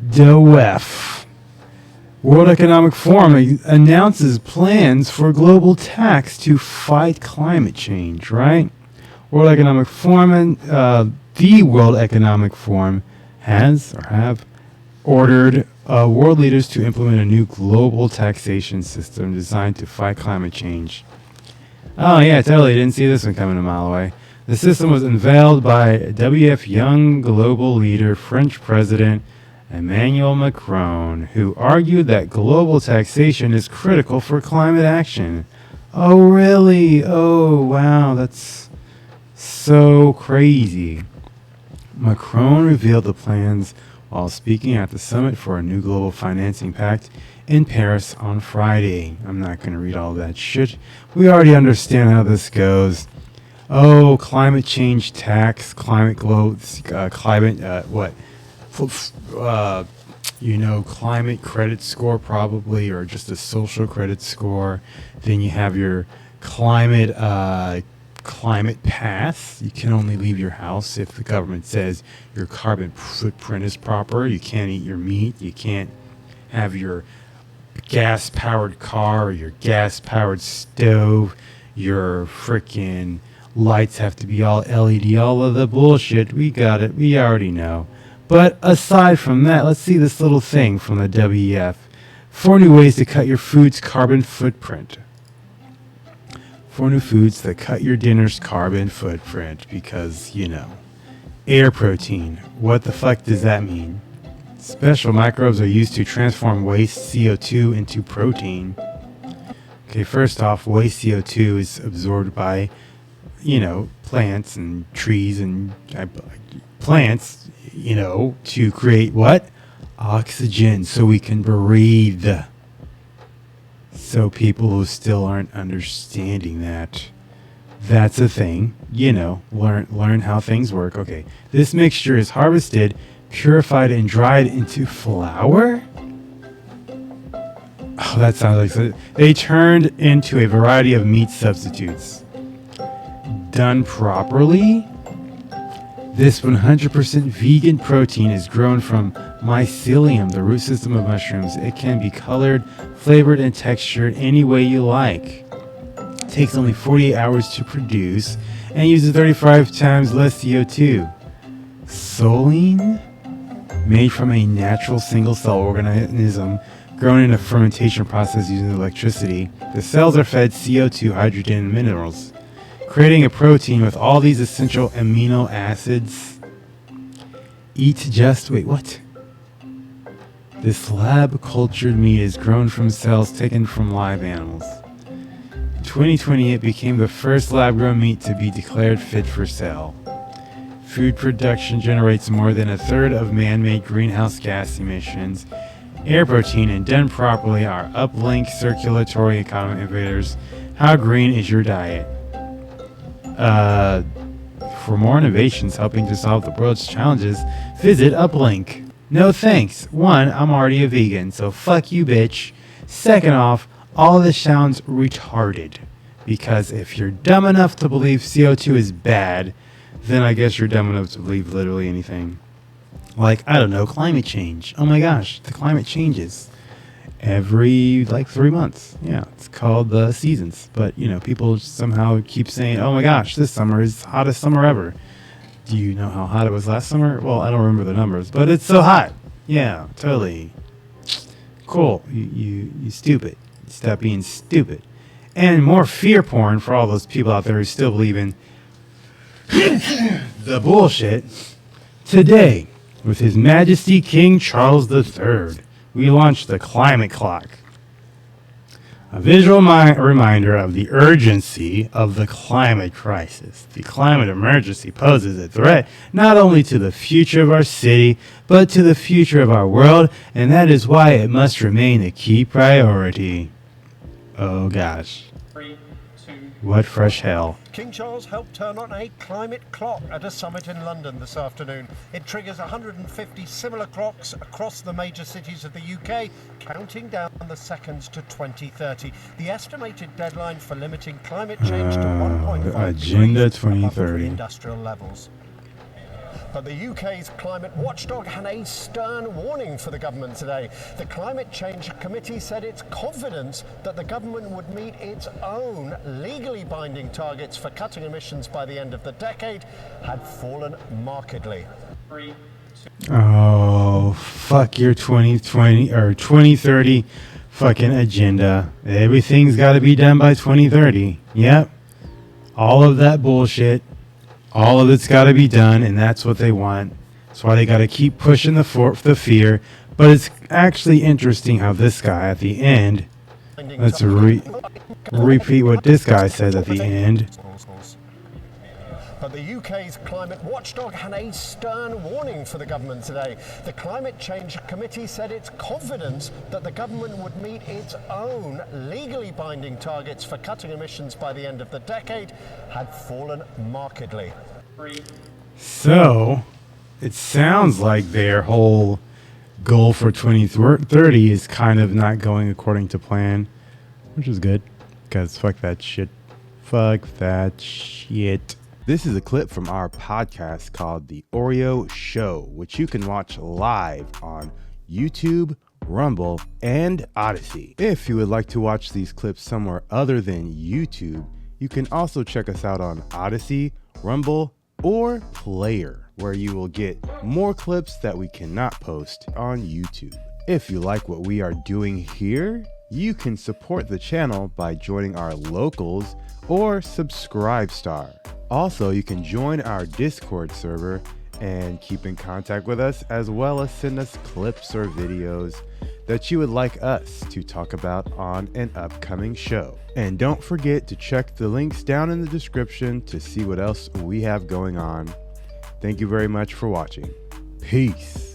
The WEF, World Economic Forum, announces plans for global tax to fight climate change, right? World Economic Forum, the World Economic Forum have ordered world leaders to implement a new global taxation system designed to fight climate change. Oh yeah, totally didn't see this one coming a mile away. The system was unveiled by WEF young global leader, French President Emmanuel Macron, who argued that global taxation is critical for climate action. Oh really? Oh wow, that's so crazy. Macron revealed the plans while speaking at the summit for a new global financing pact in Paris on Friday. I'm not going to read all that shit. We already understand how this goes. Oh, climate change tax, climate climate credit score probably, or just a social credit score. Then you have your climate pass. You can only leave your house if the government says your carbon footprint is proper. You can't eat your meat. You can't have your gas-powered car or your gas-powered stove. Your freaking lights have to be all LED. All of the bullshit. We got it. We already know. But aside from that, let's see this little thing from the WEF. 4 new ways to cut your food's carbon footprint. 4 new foods that cut your dinner's carbon footprint because, air protein. What the fuck does that mean? Special microbes are used to transform waste CO2 into protein. Okay, first off, waste CO2 is absorbed by, plants and trees and plants, to create what? Oxygen so we can breathe. So people who still aren't understanding that's a thing, learn how things work. Okay, this mixture is harvested, purified, and dried into flour. Oh, that sounds like they turned into a variety of meat substitutes. Done properly, this 100% vegan protein is grown from mycelium, the root system of mushrooms. It can be colored, flavored, and textured any way you like. It takes only 48 hours to produce and uses 35 times less CO2. Soline, made from a natural single-cell organism grown in a fermentation process using electricity. The cells are fed CO2, hydrogen, and minerals, creating a protein with all these essential amino acids. This lab-cultured meat is grown from cells taken from live animals. In 2020, it became the first lab-grown meat to be declared fit for sale. Food production generates more than a third of man-made greenhouse gas emissions. Air protein, and done properly, are uplink circulatory economy innovators. How green is your diet? For more innovations helping to solve the world's challenges, visit Uplink. No thanks. 1, I'm already a vegan, so fuck you, bitch. Second off, all this sounds retarded. Because if you're dumb enough to believe CO2 is bad, then I guess you're dumb enough to believe literally anything. Like, I don't know, climate change. Oh my gosh, the climate changes every 3 months. Yeah, it's called the seasons. But people somehow keep saying, oh my gosh, this summer is the hottest summer ever. Do you know how hot it was last summer? Well, I don't remember the numbers, but it's so hot. Yeah, totally. Cool. You stupid. Stop being stupid. And more fear porn for all those people out there who still believe in the bullshit. Today, with His Majesty King Charles III, we launched the Climate Clock, a visual reminder of the urgency of the climate crisis. The climate emergency poses a threat not only to the future of our city, but to the future of our world, and that is why it must remain a key priority. Oh gosh. 3, 2, what fresh hell. King Charles helped turn on a climate clock at a summit in London this afternoon. It triggers 150 similar clocks across the major cities of the UK, counting down the seconds to 2030. The estimated deadline for limiting climate change to 1.5 Agenda degrees above 2030. industrial levels. But the UK's climate watchdog had a stern warning for the government today. The Climate Change Committee said it's confident that the government would meet its own legally binding targets for cutting emissions by the end of the decade had fallen markedly. Oh, fuck your 2020 or 2030 fucking agenda. Everything's got to be done by 2030. Yep. All of that bullshit. All of it's got to be done, and that's what they want. That's why they got to keep pushing the fear. But it's actually interesting how this guy at the end, let's repeat what this guy says at the end. But the UK's climate watchdog had a stern warning for the government today. The Climate Change Committee said it's confident that the government would meet its own legally binding targets for cutting emissions by the end of the decade had fallen markedly. So, it sounds like their whole goal for 2030 is kind of not going according to plan, which is good, because fuck that shit. Fuck that shit. This is a clip from our podcast called The Oreyo Show, which you can watch live on YouTube, Rumble, and Odyssey. If you would like to watch these clips somewhere other than YouTube, you can also check us out on Odyssey, Rumble, or Player, where you will get more clips that we cannot post on YouTube. If you like what we are doing here, you can support the channel by joining our locals or Subscribe Star. Also, you can join our Discord server and keep in contact with us, as well as send us clips or videos that you would like us to talk about on an upcoming show. And don't forget to check the links down in the description to see what else we have going on. Thank you very much for watching. Peace.